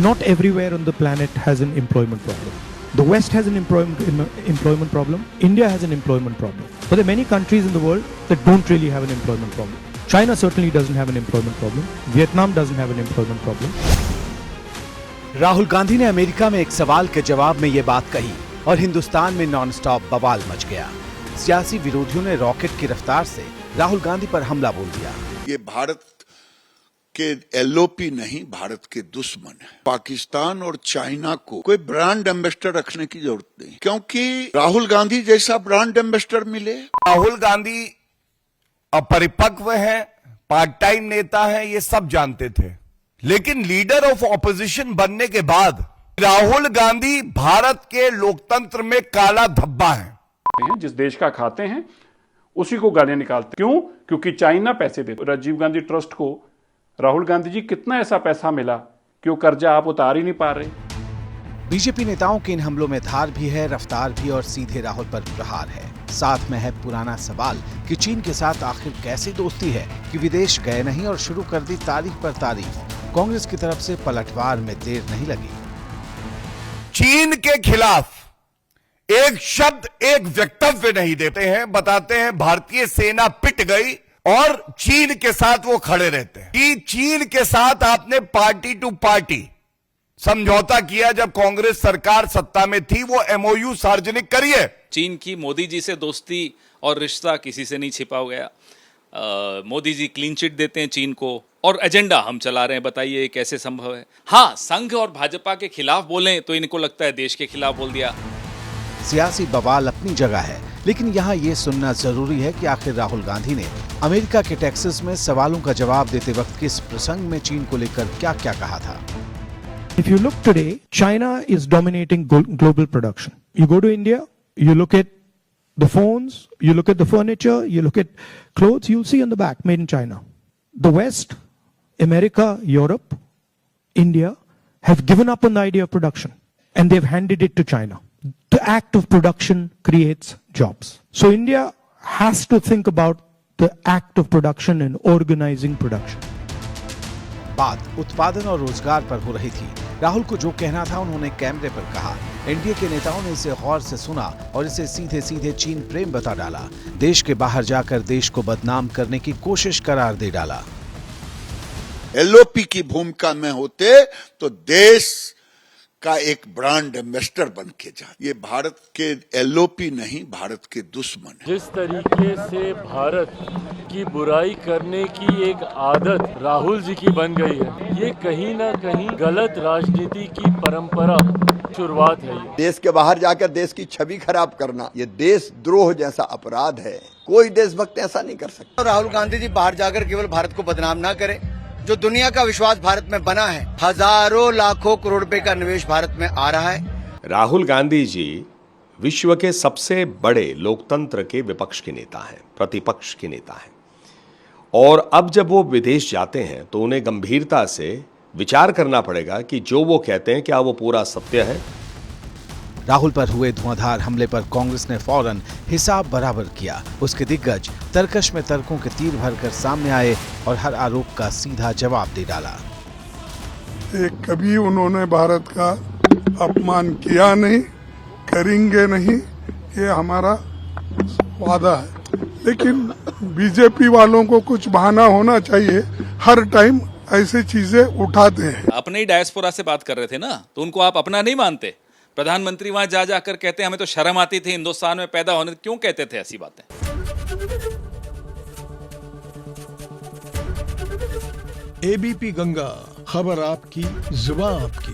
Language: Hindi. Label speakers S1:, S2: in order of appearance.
S1: not everywhere on the planet has an employment problem. The West has an employment problem. India has an employment problem. But there are many countries in the world that don't really have an employment problem. China certainly doesn't have an employment problem. Vietnam doesn't have an employment problem.
S2: Rahul Gandhi ने अमेरिका में एक सवाल के जवाब में ये बात कही और हिंदुस्तान में नॉनस्टॉप बवाल मच गया। सियासी विरोधियों ने रॉकेट की रफ्तार से राहुल गांधी पर हमला बोल दिया।
S3: ये भारत के एलओपी नहीं, भारत के दुश्मन है। पाकिस्तान और चाइना को कोई ब्रांड एम्बेसडर रखने की जरूरत नहीं, क्योंकि राहुल गांधी जैसा ब्रांड एम्बेसडर मिले।
S4: राहुल गांधी अपरिपक्व है, पार्ट टाइम नेता है, ये सब जानते थे, लेकिन लीडर ऑफ ऑपोजिशन बनने के बाद राहुल गांधी भारत के लोकतंत्र में काला धब्बा है।
S5: जिस देश का खाते हैं उसी को गालियां निकालते। क्यों? क्योंकि चाइना पैसे देते। राजीव गांधी ट्रस्ट को राहुल गांधी जी कितना ऐसा पैसा मिला कि वो कर्जा आप उतार ही नहीं पा रहे।
S2: बीजेपी नेताओं के इन हमलों में धार भी है, रफ्तार भी और सीधे राहुल पर प्रहार है। साथ में है पुराना सवाल कि चीन के साथ आखिर कैसी दोस्ती है कि विदेश गए नहीं और शुरू कर दी तारीफ पर तारीफ। कांग्रेस की तरफ से पलटवार में देर नहीं लगी।
S4: चीन के खिलाफ एक शब्द, एक वक्तव्य नहीं देते हैं, बताते हैं भारतीय सेना पिट गई और चीन के साथ वो खड़े रहते हैं। कि चीन के साथ आपने पार्टी टू पार्टी समझौता किया जब कांग्रेस सरकार सत्ता में थी, वो एमओयू सार्वजनिक करिए।
S6: चीन की मोदी जी से दोस्ती और रिश्ता किसी से नहीं छिपा गया। मोदी जी क्लीन चिट देते हैं चीन को और एजेंडा हम चला रहे हैं। बताइए कैसे संभव है? हाँ, संघ और भाजपा के खिलाफ बोलें तो इनको लगता है देश के खिलाफ बोल दिया।
S2: सियासी बवाल अपनी जगह है, लेकिन यहाँ ये सुनना जरूरी है कि आखिर राहुल गांधी ने अमेरिका के टेक्सास में सवालों का जवाब देते वक्त किस प्रसंग में चीन को लेकर क्या क्या कहा था।
S1: If you look today, China is dominating global production. You go to India, you look at the phones, you look at the furniture, you look at clothes, you'll see on the back, made in China. The West, America, Europe, India have given up on the idea of production and they've handed it to China. The act of production creates jobs. So India has to think about the act of production and organizing production.
S2: बात उत्पादन और रोजगार पर हो रही थी। राहुल को जो कहना था उन्होंने कैमरे पर कहा। एनडीए के नेताओं ने इसे गौर से सुना और इसे सीधे सीधे चीन प्रेम बता डाला। देश के बाहर जाकर देश को बदनाम करने की कोशिश करार दे डाला।
S3: एलओपी की भूमिका में होते तो देश का एक ब्रांड एम्बेसडर बन के जा। ये भारत के एलओपी नहीं, भारत के दुश्मन है।
S7: जिस तरीके से भारत की बुराई करने की एक आदत राहुल जी की बन गई है, ये कहीं ना कहीं गलत राजनीति की परंपरा शुरुआत है।
S8: देश के बाहर जाकर देश की छवि खराब करना ये देशद्रोह जैसा अपराध है। कोई देशभक्त ऐसा नहीं कर सकता।
S9: राहुल गांधी जी बाहर जाकर केवल भारत को बदनाम ना करें। जो दुनिया का विश्वास भारत में बना है, हजारों लाखों करोड़ रुपए का निवेश भारत में आ रहा है।
S10: राहुल गांधी जी विश्व के सबसे बड़े लोकतंत्र के विपक्ष के नेता हैं, प्रतिपक्ष के नेता हैं, और अब जब वो विदेश जाते हैं तो उन्हें गंभीरता से विचार करना पड़ेगा कि जो वो कहते हैं क्या वो पूरा सत्य है।
S2: राहुल पर हुए धुआंधार हमले पर कांग्रेस ने फौरन हिसाब बराबर किया। उसके दिग्गज तर्कश में तर्कों के तीर भरकर सामने आए और हर आरोप का सीधा जवाब दे डाला।
S11: कभी उन्होंने भारत का अपमान किया नहीं, करेंगे नहीं, ये हमारा वादा है। लेकिन बीजेपी वालों को कुछ बहाना होना चाहिए, हर टाइम ऐसी चीजें उठाते हैं।
S6: अपने ही डायस्पोरा से बात कर रहे थे ना, तो उनको आप अपना नहीं मानते? प्रधानमंत्री वहां जा जाकर कहते हैं हमें तो शर्म आती थी हिंदुस्तान में पैदा होने। क्यों कहते थे ऐसी बातें?
S12: एबीपी गंगा, खबर आपकी, जुबान आपकी।